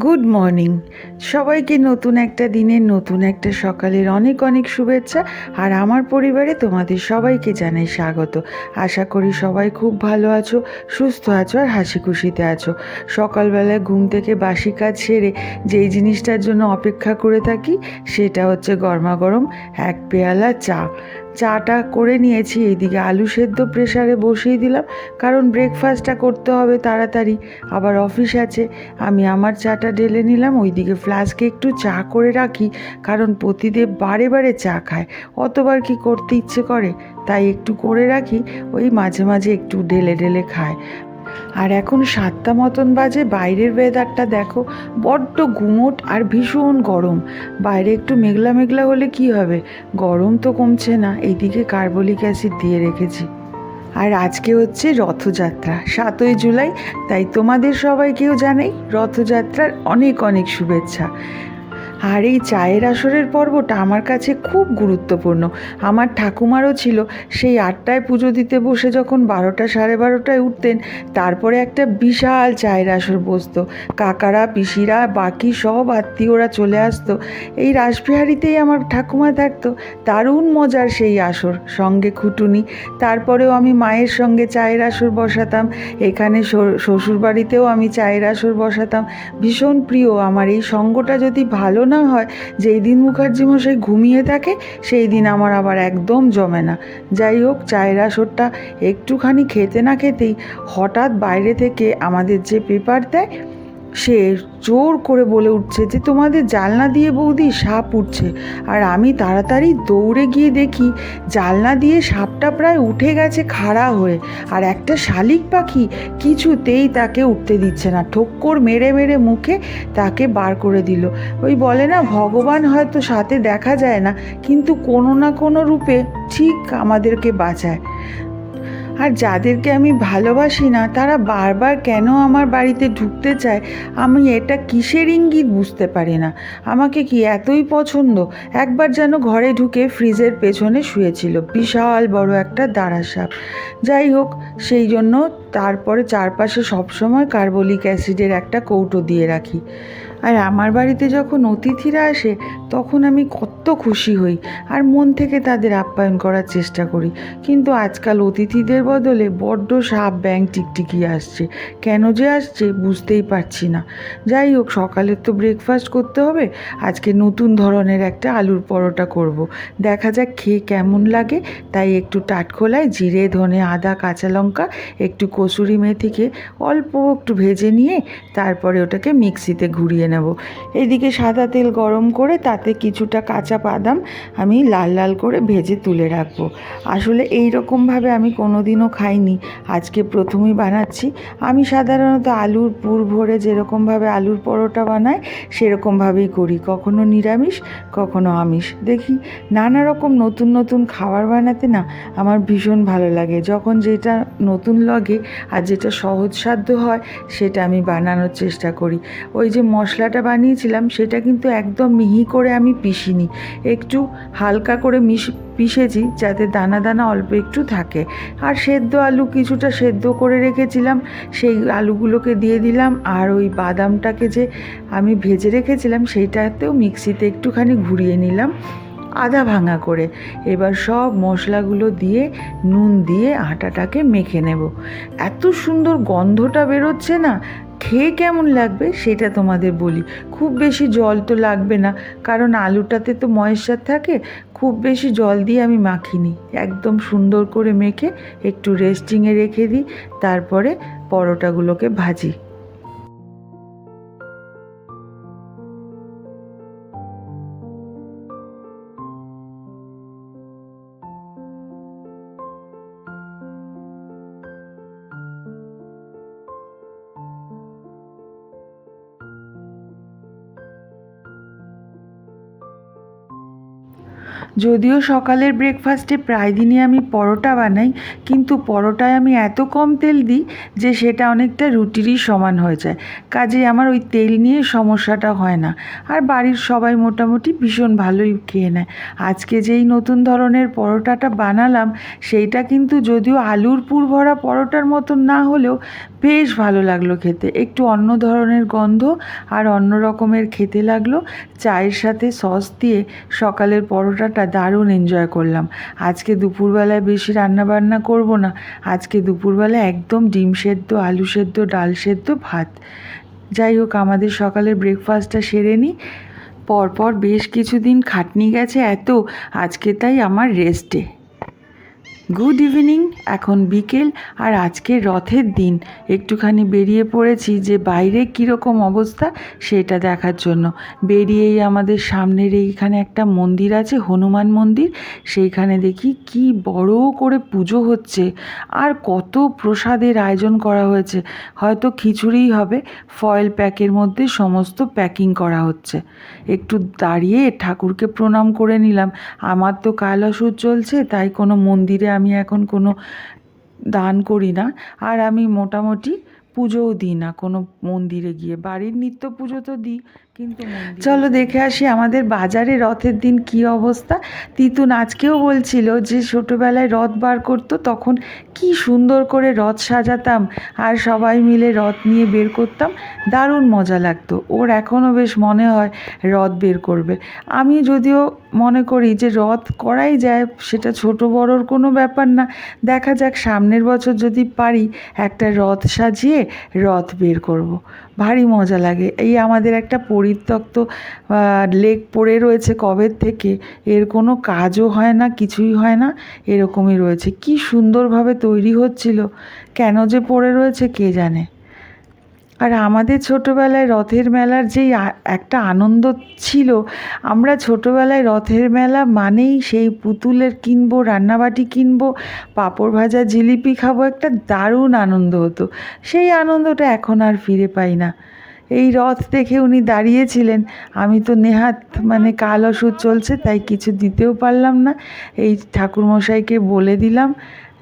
Good morning. সবাইকে নতুন একটা দিনের নতুন একটা সকালের অনেক অনেক শুভেচ্ছা। আর আমার পরিবারে তোমাদের সবাইকে জানাই স্বাগত। আশা করি সবাই খুব ভালো আছো, সুস্থ আছো আর হাসি খুশিতে আছো। সকালবেলায় ঘুম থেকে বাসি কাজ সেরে যেই জিনিসটার জন্য অপেক্ষা করে থাকি সেটা হচ্ছে গরমাগরম এক পেয়ালা চা। চাটা করে নিয়েছি, এইদিকে আলু সেদ্ধ প্রেসারে বসিয়ে দিলাম, কারণ ব্রেকফাস্টটা করতে হবে তাড়াতাড়ি, আবার অফিস আছে। আমি আমার চাটা ঢেলে নিলাম, ওইদিকে ফ্লাস্কে একটু চা করে রাখি, কারণ প্রতিদেব বারে বারে চা খায়, অতবার কি করতে ইচ্ছে করে, তাই একটু করে রাখি, ওই মাঝে মাঝে একটু ঢেলে ঢেলে খায়। আর এখন 7টা মতন বাজে, বাইরের ওয়েদারটা দেখো, বড্ড গুমোট আর ভীষণ গরম। বাইরে একটু মেঘলা মেঘলা হলে কি হবে, গরম তো কমছে না। এইদিকে কার্বলিক অ্যাসিড দিয়ে রেখেছি। আর আজকে হচ্ছে রথযাত্রা, 7ই জুলাই, তাই তোমাদের সবাইকেও জানাই রথযাত্রার অনেক অনেক শুভেচ্ছা। আর এই চায়ের আসরের পর্বটা আমার কাছে খুব গুরুত্বপূর্ণ। আমার ঠাকুমারও ছিল, সেই 8টায় পুজো দিতে বসে যখন 12টা সাড়ে 12টায় উঠতেন, তারপরে একটা বিশাল চায়ের আসর বসতো। কাকারা, পিসিরা, বাকি সব আত্মীয়রা চলে আসতো। এই রাসবিহারীতেই আমার ঠাকুমা থাকতো, দারুণ মজার সেই আসর, সঙ্গে খুটুনি। তারপরেও আমি মায়ের সঙ্গে চায়ের আসর বসাতাম, এখানে শ্বশুরবাড়িতেও আমি চায়ের আসর বসাতাম। ভীষণ প্রিয় আমার এই সঙ্গটা। যদি ভালো না হয়, যেই দিন মুখার্জি মশাই ঘুমিয়ে থাকে সেই দিন আমার আবার একদম জমে না। যাই হোক, চায়ের আসরটা একটুখানি খেতে না খেতেই হঠাৎ বাইরে থেকে আমাদের যে পেপার দেয়, সে জোর করে বলে উঠছে যে তোমাদের জানলা দিয়ে বৌদি সাপ উঠছে। আর আমি তাড়াতাড়ি দৌড়ে গিয়ে দেখি জানলা দিয়ে সাপটা প্রায় উঠে গেছে খাড়া হয়ে, আর একটা শালিক পাখি কিছুতেই তাকে উঠতে দিচ্ছে না, ঠোক্কর মেরে মেরে মুখে তাকে বার করে দিল। ওই বলে না, ভগবান হয়তো সাথে দেখা যায় না, কিন্তু কোনো না কোনো রূপে ঠিক আমাদেরকে বাঁচায়। আর যাদেরকে আমি ভালোবাসি না, তারা বারবার কেন আমার বাড়িতে ঢুকতে চায়, আমি এটা কিসের ইঙ্গিত বুঝতে পারি না। আমাকে কি এতই পছন্দ? একবার যেন ঘরে ঢুকে ফ্রিজের পেছনে শুয়েছিল বিশাল বড় একটা দাঁড়া সাপ। যাই হোক, সেই জন্য তারপরে চারপাশে সবসময় কার্বলিক অ্যাসিডের একটা কৌটো দিয়ে রাখি। আর আমার বাড়িতে যখন অতিথিরা আসে, তখন আমি কত খুশি হই আর মন থেকে তাদের আপ্যায়ন করার চেষ্টা করি। কিন্তু আজকাল অতিথিদের বদলে বড্ড সাপ, ব্যাঙ, টিকটিকি আসছে। কেন যে আসছে বুঝতেই পারছি না। যাই হোক, সকালের তো ব্রেকফাস্ট করতে হবে। আজকে নতুন ধরনের একটা আলুর পরোটা করব। দেখা যাক খেয়ে কেমন লাগে। তাই একটু টাটখোলায় জিরে, ধনে, আদা, কাঁচা লঙ্কা, একটু কসুরি মেথিকে অল্প একটু ভেজে নিয়ে তারপরে ওটাকে মিক্সিতে ঘুরিয়ে নেব। এইদিকে সাদা তেল গরম করে তাতে কিছুটা কাঁচা বাদাম আমি লাল লাল করে ভেজে তুলে রাখবো। আসলে এই রকমভাবে আমি কোনো দিনও খাইনি, আজকে প্রথমেই বানাচ্ছি। আমি সাধারণত আলুর পুর ভরে যেরকমভাবে আলুর পরোটা বানাই সেরকমভাবেই করি, কখনো নিরামিষ, কখনো আমিষ। দেখি নানা রকম নতুন নতুন খাবার বানাতে না আমার ভীষণ ভালো লাগে। যখন যেটা নতুন লাগে আর যেটা সহজসাধ্য হয় সেটা আমি বানানোর চেষ্টা করি। ওই যে মশলাটা বানিয়েছিলাম সেটা কিন্তু একদম মিহি করে আমি পিষিনি, একটু হালকা করে পিষেছি, যাতে দানা দানা অল্প একটু থাকে। আর সেদ্ধ আলু কিছুটা সেদ্ধ করে রেখেছিলাম, সেই আলুগুলোকে দিয়ে দিলাম। আর ওই বাদামটাকে যে আমি ভেজে রেখেছিলাম সেইটাতেও মিক্সিতে একটুখানি ঘুরিয়ে নিলাম আধা ভাঙা করে। এবার সব মশলাগুলো দিয়ে নুন দিয়ে আটাটাকে মেখে নেব। এত সুন্দর গন্ধটা বেরোচ্ছে না, খেয়ে কেমন লাগবে সেটা তোমাদের বলি। খুব বেশি জল তো লাগবে না, কারণ আলুটাতে তো ময়েশ্চার থাকে। খুব বেশি জল দিয়ে আমি মাখিনি, একদম সুন্দর করে মেখে একটু রেস্টিংয়ে রেখে দিই, তারপরে পরোটাগুলোকে ভাজি। যদিও সকালের ব্রেকফাস্টে প্রায় দিনই আমি পরোটা বানাই, কিন্তু পরোটায় আমি এত কম তেল দিই যে সেটা অনেকটা রুটিরই সমান হয়ে যায়। কাজেই আমার ওই তেল নিয়ে সমস্যাটা হয় না, আর বাড়ির সবাই মোটামুটি ভীষণ ভালোই খেয়ে নেয়। আজকে যেই নতুন ধরনের পরোটাটা বানালাম সেইটা কিন্তু যদিও আলুর পুর ভরা পরোটার মতন না হলেও বেশ ভালো লাগলো খেতে, একটু অন্য ধরনের গন্ধ আর অন্য রকমের খেতে লাগলো। চায়ের সাথে সস দিয়ে সকালের পরোটাটা দারুণ এনজয় করলাম। আজকে দুপুরবেলায় বেশি রান্নাবান্না করব না, আজকে দুপুরবেলা একদম ডিম সেদ্ধ, আলু সেদ্ধ, ডাল সেদ্ধ, ভাত। যাই হোক, আমাদের সকালের ব্রেকফাস্টটা সেরে নিই। পরপর বেশ কিছুদিন খাটনি গেছে এত, আজকে তাই আমার রেস্টে। গুড ইভিনিং, এখন বিকেল, আর আজকে রথের দিন। একটুখানি বেরিয়ে পড়েছি যে বাইরে কীরকম অবস্থা সেটা দেখার জন্য। বেরিয়েই আমাদের সামনের এইখানে একটা মন্দির আছে, হনুমান মন্দির, সেইখানে দেখি কি বড় করে পুজো হচ্ছে, আর কত প্রসাদের আয়োজন করা হয়েছে। হয়তো খিচুড়িই হবে, ফয়েল প্যাকের মধ্যে সমস্ত প্যাকিং করা হচ্ছে। একটু দাঁড়িয়ে ঠাকুরকে প্রণাম করে নিলাম। আমার তো কালসুর চলছে, তাই কোনো মন্দিরে আমি এখন কোনো দান করি না, আর আমি মোটামুটি পুজোও দিই না কোনো মন্দিরে গিয়ে। বাড়ির নিত্য পুজো তো দিই, কিন্তু চলো দেখে আসি আমাদের বাজারে রথের দিন কি অবস্থা। তিতুন আজকেও বলছিল যে ছোটোবেলায় রথ বার করতো, তখন কি সুন্দর করে রথ সাজাতাম আর সবাই মিলে রথ নিয়ে বের করতাম, দারুণ মজা লাগতো। ওর এখনও বেশ মনে হয় রথ বের করবে। আমি যদিও মনে করি যে রথ করাই যায়, সেটা ছোট বড়োর কোনো ব্যাপার না। দেখা যাক, সামনের বছর যদি পারি একটা রথ সাজিয়ে রথ বের করব। ভারী মজা লাগে। এই আমাদের একটা পরিত্যক্ত লেক পড়ে রয়েছে কবের থেকে, এর কোনো কাজও হয় না, কিছুই হয় না, এরকমই রয়েছে। কি সুন্দরভাবে তৈরি হচ্ছিল, কেন যে পড়ে রয়েছে কে জানে। আর আমাদের ছোটোবেলায় রথের মেলার যেই একটা আনন্দ ছিল, আমরা ছোটোবেলায় রথের মেলা মানেই সেই পুতুলের কিনবো, রান্নাবাটি কিনবো, পাঁপড় ভাজা, জিলিপি খাবো, একটা দারুণ আনন্দ হতো। সেই আনন্দটা এখন আর ফিরে পাই না। এই রথ দেখে উনি দাঁড়িয়েছিলেন, আমি তো নেহাত কাল অসুর চলছে তাই কিছু দিতেও পারলাম না। এই ঠাকুরমশাইকে বলে দিলাম।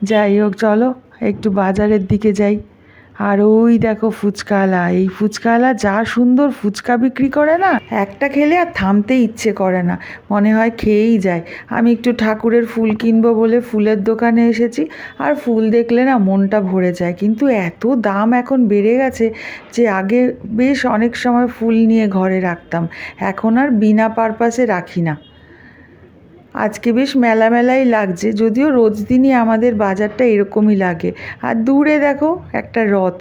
যাই হোক, চলো একটু বাজারের দিকে যাই। আর ওই দেখো ফুচকাওয়ালা, এই ফুচকাওয়ালা যা সুন্দর ফুচকা বিক্রি করে না, একটা খেলে আর থামতে ইচ্ছে করে না, মনে হয় খেয়েই যায়। আমি একটু ঠাকুরের ফুল কিনবো বলে ফুলের দোকানে এসেছি, আর ফুল দেখলে না মনটা ভরে যায়। কিন্তু এত দাম এখন বেড়ে গেছে যে আগে বেশ অনেক সময় ফুল নিয়ে ঘরে রাখতাম, এখন আর বিনা পারপাসে রাখি না। আজকে বেশ মেলা মেলাই লাগছে, যদিও রোজ দিনই আমাদের বাজারটা এরকমই লাগে। আর দূরে দেখো একটা রথ,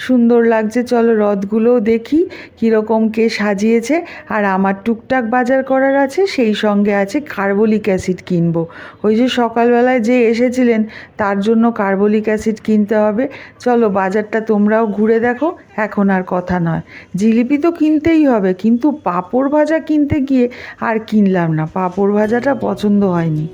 সুন্দর লাগছে। চলো রথগুলোও দেখি কীরকম কে সাজিয়েছে। আর আমার টুকটাক বাজার করার আছে, সেই সঙ্গে আছে কার্বলিক অ্যাসিড কিনবো। ওই যে সকালবেলায় যে এসেছিলেন, তার জন্য কার্বলিক অ্যাসিড কিনতে হবে। চলো বাজারটা তোমরাও ঘুরে দেখো, এখন আর কথা নয়। জিলিপি তো কিনতেই হবে, কিন্তু পাঁপড় ভাজা কিনতে গিয়ে আর কিনলাম না, পাঁপড় ভাজাটা পছন্দ হয়নি।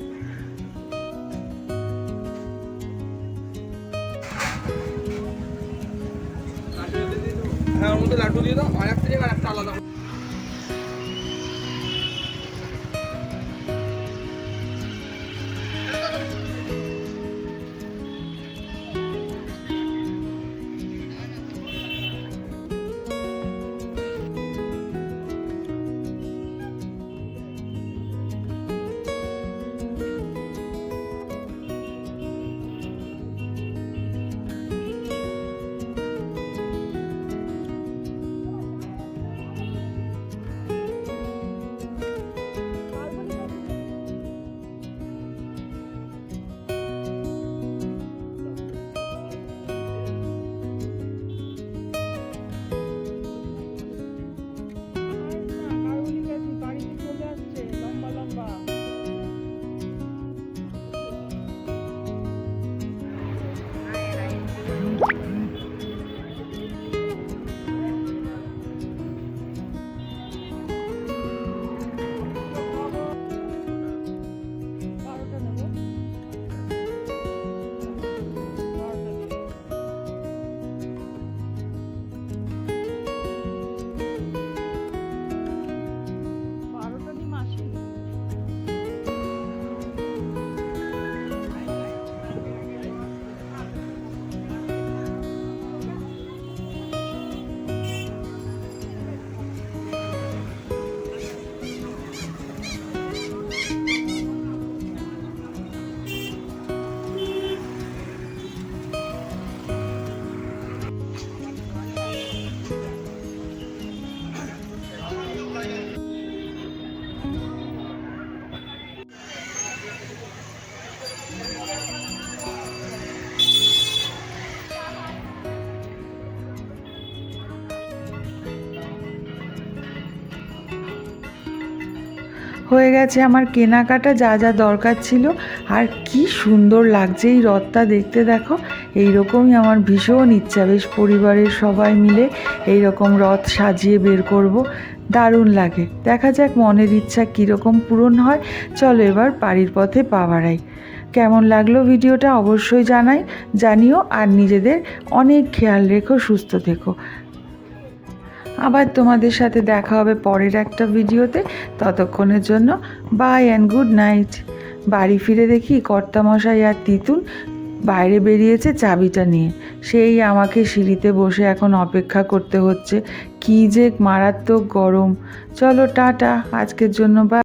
হ্যাঁ, ওর মধ্যে লাড্ডু দিয়ে দাও, আর একটা জায়গায় একটা আলাদা। হয়ে গেছে আমার কেনাকাটা, যা যা দরকার ছিল। আর কি সুন্দর লাগছে এই রথটা দেখতে, দেখো। এইরকমই আমার ভীষণ ইচ্ছা, বেশ পরিবারের সবাই মিলে এইরকম রথ সাজিয়ে বের করব। দারুণ লাগে। দেখা যাক মনের ইচ্ছা কীরকম পূরণ হয়। চলো এবার বাড়ির পথে পা বাড়াই। কেমন লাগলো ভিডিওটা অবশ্যই জানিও। আর নিজেদের অনেক খেয়াল রেখো, সুস্থ থেকো। আবার তোমাদের সাথে দেখা হবে পরের একটা ভিডিওতে। ততক্ষণের জন্য বাই অ্যান্ড গুড নাইট। বাড়ি ফিরে দেখি কর্তামশাই আর তিতুল বাইরে বেরিয়েছে চাবিটা নিয়ে। সেই আমাকে সিঁড়িতে বসে এখন অপেক্ষা করতে হচ্ছে। কী যে মারাত্মক গরম। চলো টাটা আজকের জন্য, বাই।